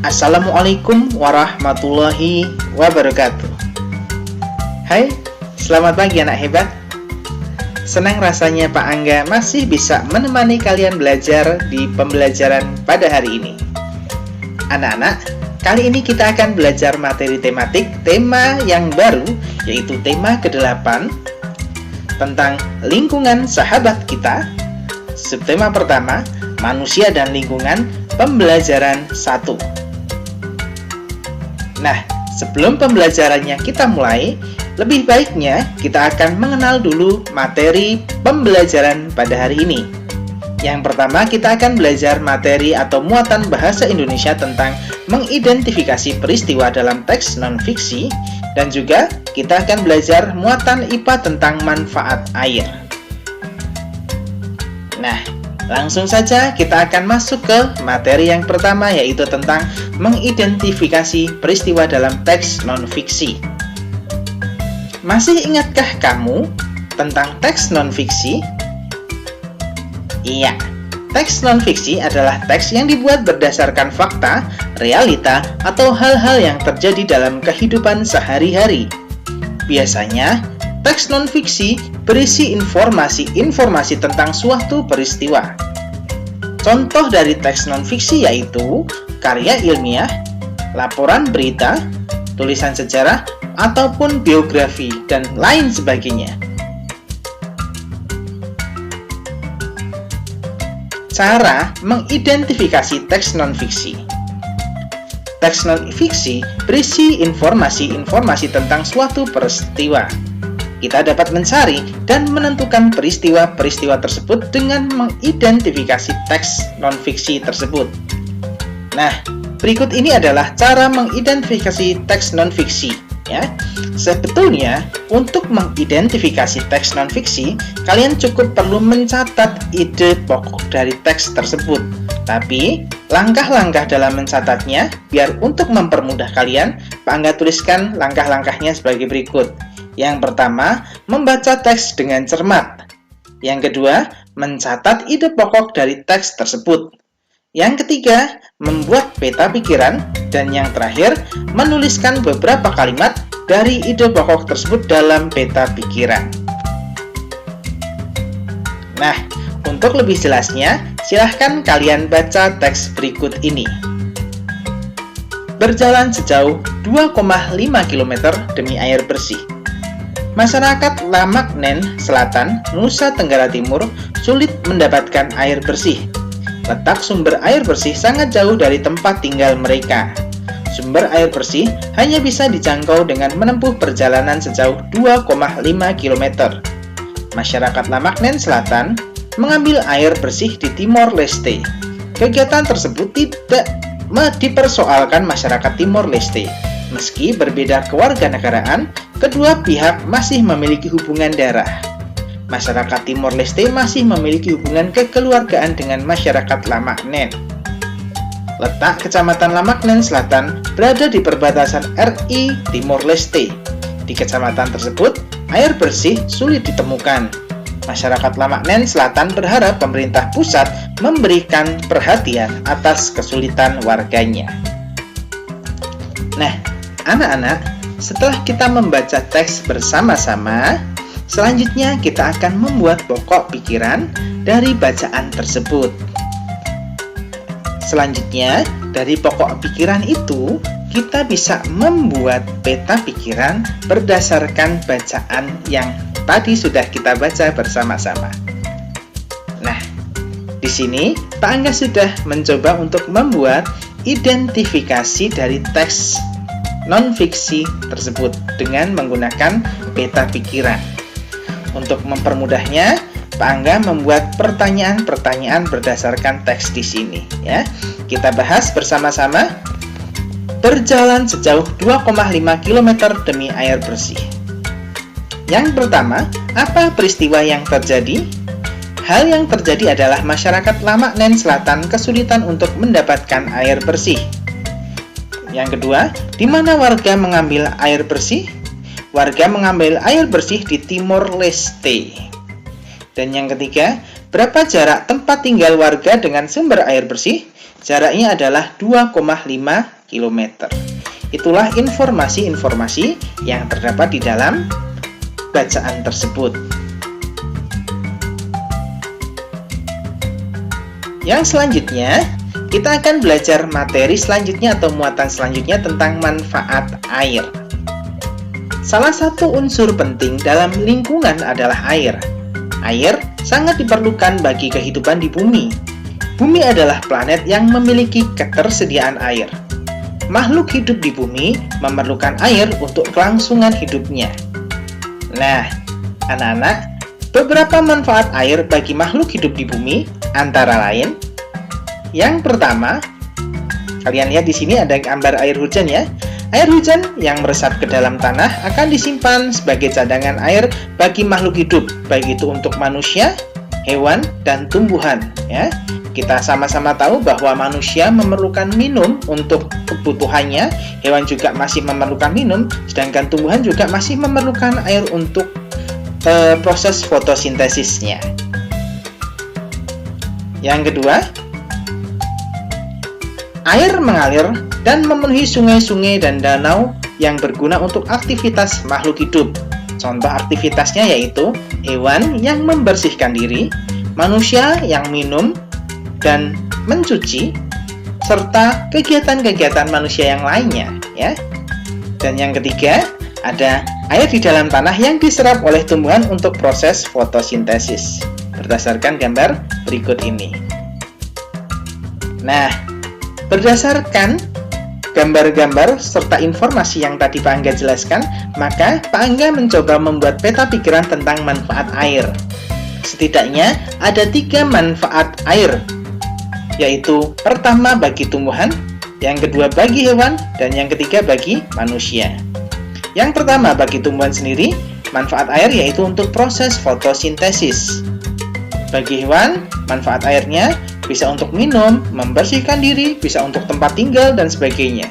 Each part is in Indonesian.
Assalamualaikum warahmatullahi wabarakatuh. Hai, selamat pagi anak hebat. Senang rasanya Pak Angga masih bisa menemani kalian belajar di pembelajaran pada hari ini. Anak-anak, kali ini kita akan belajar materi tematik tema yang baru, yaitu tema ke-8 tentang lingkungan sahabat kita. Subtema pertama, manusia dan lingkungan, pembelajaran 1. Nah, sebelum pembelajarannya kita mulai, lebih baiknya kita akan mengenal dulu materi pembelajaran pada hari ini. Yang pertama, kita akan belajar materi atau muatan bahasa Indonesia tentang mengidentifikasi peristiwa dalam teks non-fiksi, dan juga kita akan belajar muatan IPA tentang manfaat air. Nah, langsung saja kita akan masuk ke materi yang pertama, yaitu tentang mengidentifikasi peristiwa dalam teks non-fiksi. Masih ingatkah kamu tentang teks non-fiksi? Iya, teks non-fiksi adalah teks yang dibuat berdasarkan fakta, realita, atau hal-hal yang terjadi dalam kehidupan sehari-hari. Biasanya, teks non-fiksi berisi informasi tentang suatu peristiwa. Contoh dari teks non-fiksi yaitu karya ilmiah, laporan berita, tulisan sejarah, ataupun biografi, dan lain sebagainya. Cara mengidentifikasi teks non-fiksi. Teks non-fiksi berisi informasi tentang suatu peristiwa. Kita dapat mencari dan menentukan peristiwa-peristiwa tersebut dengan mengidentifikasi teks non-fiksi tersebut. Nah, berikut ini adalah cara mengidentifikasi teks non-fiksi. Ya, sebetulnya untuk mengidentifikasi teks non-fiksi, kalian cukup perlu mencatat ide pokok dari teks tersebut. Tapi, langkah-langkah dalam mencatatnya, biar untuk mempermudah kalian, Pak Angga tuliskan langkah-langkahnya sebagai berikut. Yang pertama, membaca teks dengan cermat. Yang kedua, mencatat ide pokok dari teks tersebut. Yang ketiga, membuat peta pikiran. Dan yang terakhir, menuliskan beberapa kalimat dari ide pokok tersebut dalam peta pikiran. Nah, untuk lebih jelasnya, silahkan kalian baca teks berikut ini. Berjalan sejauh 2,5 km demi air bersih. Masyarakat Lamaknen Selatan, Nusa Tenggara Timur sulit mendapatkan air bersih. Letak sumber air bersih sangat jauh dari tempat tinggal mereka. Sumber air bersih hanya bisa dijangkau dengan menempuh perjalanan sejauh 2,5 km. Masyarakat Lamaknen Selatan mengambil air bersih di Timor Leste. Kegiatan tersebut tidak dipersoalkan masyarakat Timor Leste. Meski berbeda kewarganegaraan, kedua pihak masih memiliki hubungan darah. Masyarakat Timor Leste masih memiliki hubungan kekeluargaan dengan masyarakat Lamaknen. Letak Kecamatan Lamaknen Selatan berada di perbatasan RI Timor Leste. Di kecamatan tersebut, air bersih sulit ditemukan. Masyarakat Lamaknen Selatan berharap pemerintah pusat memberikan perhatian atas kesulitan warganya. Nah, anak-anak, setelah kita membaca teks bersama-sama, selanjutnya kita akan membuat pokok pikiran dari bacaan tersebut. Selanjutnya, dari pokok pikiran itu, kita bisa membuat peta pikiran berdasarkan bacaan yang tadi sudah kita baca bersama-sama. Nah, di sini Pak Angga sudah mencoba untuk membuat identifikasi dari teks non-fiksi tersebut dengan menggunakan peta pikiran. Untuk mempermudahnya, Pak Angga membuat pertanyaan-pertanyaan berdasarkan teks di sini. Ya, kita bahas bersama-sama. Berjalan sejauh 2,5 km demi air bersih. Yang pertama, apa peristiwa yang terjadi? Hal yang terjadi adalah masyarakat Lamaknen Selatan kesulitan untuk mendapatkan air bersih. Yang kedua, di mana warga mengambil air bersih? Warga mengambil air bersih di Timor Leste. Dan yang ketiga, berapa jarak tempat tinggal warga dengan sumber air bersih? Jaraknya adalah 2,5 km. Itulah informasi-informasi yang terdapat di dalam bacaan tersebut. Yang selanjutnya, kita akan belajar materi selanjutnya atau muatan selanjutnya tentang manfaat air. Salah satu unsur penting dalam lingkungan adalah air. Air sangat diperlukan bagi kehidupan di bumi. Bumi adalah planet yang memiliki ketersediaan air. Makhluk hidup di bumi memerlukan air untuk kelangsungan hidupnya. Nah, anak-anak, beberapa manfaat air bagi makhluk hidup di bumi antara lain, yang pertama, kalian lihat di sini ada gambar air hujan ya. Air hujan yang meresap ke dalam tanah akan disimpan sebagai cadangan air bagi makhluk hidup, baik itu untuk manusia, hewan, dan tumbuhan ya. Kita sama-sama tahu bahwa manusia memerlukan minum untuk kebutuhannya, hewan juga masih memerlukan minum, sedangkan tumbuhan juga masih memerlukan air untuk proses fotosintesisnya. Yang kedua, air mengalir dan memenuhi sungai-sungai dan danau yang berguna untuk aktivitas makhluk hidup. Contoh aktivitasnya yaitu hewan yang membersihkan diri, manusia yang minum dan mencuci, serta kegiatan-kegiatan manusia yang lainnya ya. Dan yang ketiga, ada air di dalam tanah yang diserap oleh tumbuhan untuk proses fotosintesis berdasarkan gambar berikut ini. Nah, berdasarkan gambar-gambar serta informasi yang tadi Pak Angga jelaskan, maka Pak Angga mencoba membuat peta pikiran tentang manfaat air. Setidaknya ada 3 manfaat air, yaitu pertama bagi tumbuhan, yang kedua bagi hewan, dan yang ketiga bagi manusia. Yang pertama bagi tumbuhan sendiri, manfaat air yaitu untuk proses fotosintesis. Bagi hewan, manfaat airnya bisa untuk minum, membersihkan diri, bisa untuk tempat tinggal, dan sebagainya.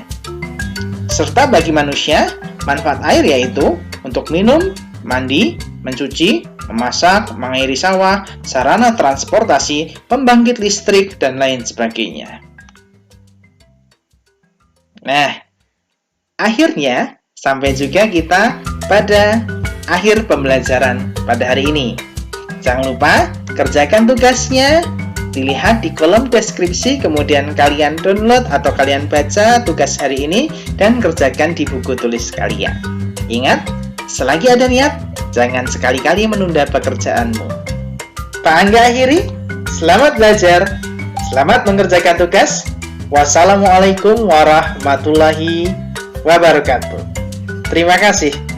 Serta bagi manusia, manfaat air yaitu untuk minum, mandi, mencuci, memasak, mengairi sawah, sarana transportasi, pembangkit listrik, dan lain sebagainya. Nah, akhirnya sampai juga kita pada akhir pembelajaran pada hari ini. Jangan lupa kerjakan tugasnya, dilihat di kolom deskripsi, kemudian kalian download atau kalian baca tugas hari ini dan kerjakan di buku tulis kalian. Ingat, selagi ada niat, jangan sekali-kali menunda pekerjaanmu. Pak Angga akhiri, selamat belajar, selamat mengerjakan tugas. Wassalamualaikum warahmatullahi wabarakatuh. Terima kasih.